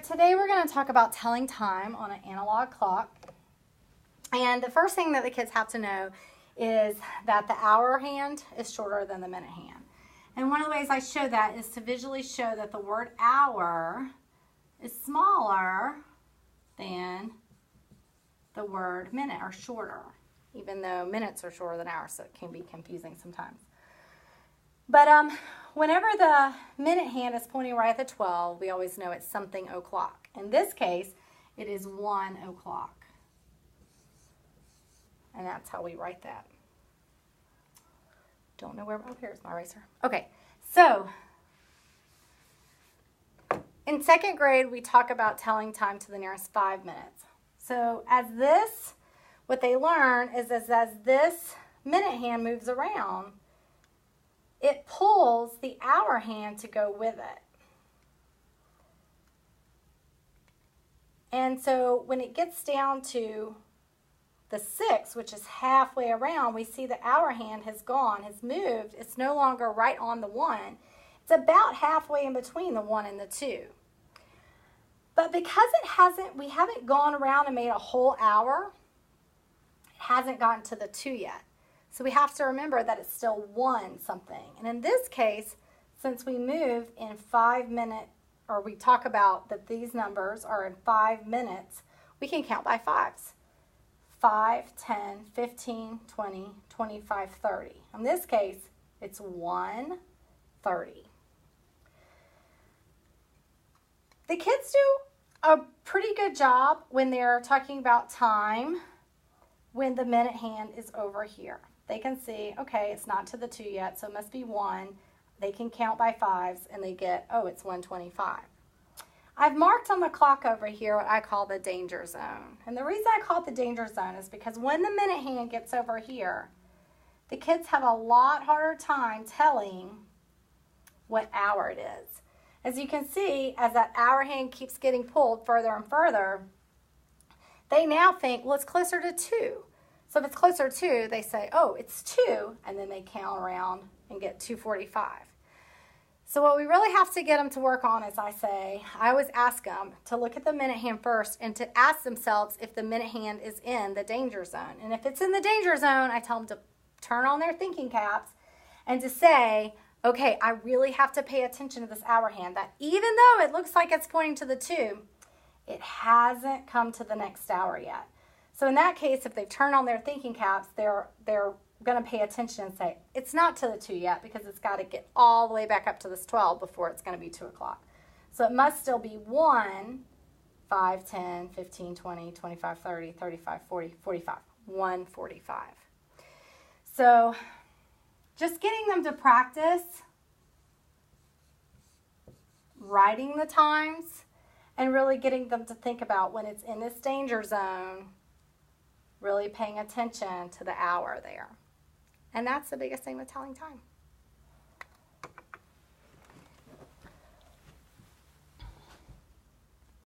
today we're going to talk about telling time on an analog clock. And the first thing that the kids have to know is that the hour hand is shorter than the minute hand. And one of the ways I show that is to visually show that the word hour is smaller than the word minute, or shorter, even though minutes are shorter than hours, so it can be confusing sometimes. But whenever the minute hand is pointing right at the 12, we always know it's something o'clock. In this case, it is 1 o'clock. And that's how we write that. Don't know where, oh, here's my eraser. Okay, so in second grade, we talk about telling time to the nearest 5 minutes. So what they learn is as this minute hand moves around, it pulls the hour hand to go with it. And so when it gets down to the 6, which is halfway around, we see the hour hand has moved. It's no longer right on the 1. It's about halfway in between the 1 and the 2. But because we haven't gone around and made a whole hour, it hasn't gotten to the 2 yet. So we have to remember that it's still 1 something. And in this case, since we move in 5 minutes, or we talk about that these numbers are in 5 minutes, we can count by 5s. 5, 10, 15, 20, 25, 30. In this case, it's 1:30. The kids do a pretty good job when they're talking about time when the minute hand is over here. They can see, okay, it's not to the 2 yet, so it must be 1. They can count by 5s, and they get, oh, it's 1:25. I've marked on the clock over here what I call the danger zone. And the reason I call it the danger zone is because when the minute hand gets over here, the kids have a lot harder time telling what hour it is. As you can see, as that hour hand keeps getting pulled further and further, they now think, well, it's closer to 2. So if it's closer to 2, they say, oh, it's 2, and then they count around and get 2:45. So what we really have to get them to work on is I always ask them to look at the minute hand first and to ask themselves if the minute hand is in the danger zone. And if it's in the danger zone, I tell them to turn on their thinking caps and to say, okay, I really have to pay attention to this hour hand, that even though it looks like it's pointing to the 2, it hasn't come to the next hour yet. So in that case, if they turn on their thinking caps, they're going to pay attention and say, it's not to the 2 yet because it's got to get all the way back up to this 12 before it's going to be 2 o'clock. So it must still be 1, 5, 10, 15, 20, 25, 30, 35, 40, 45, 1:45. So just getting them to practice writing the times and really getting them to think about when it's in this danger zone, really paying attention to the hour there. And that's the biggest thing with telling time.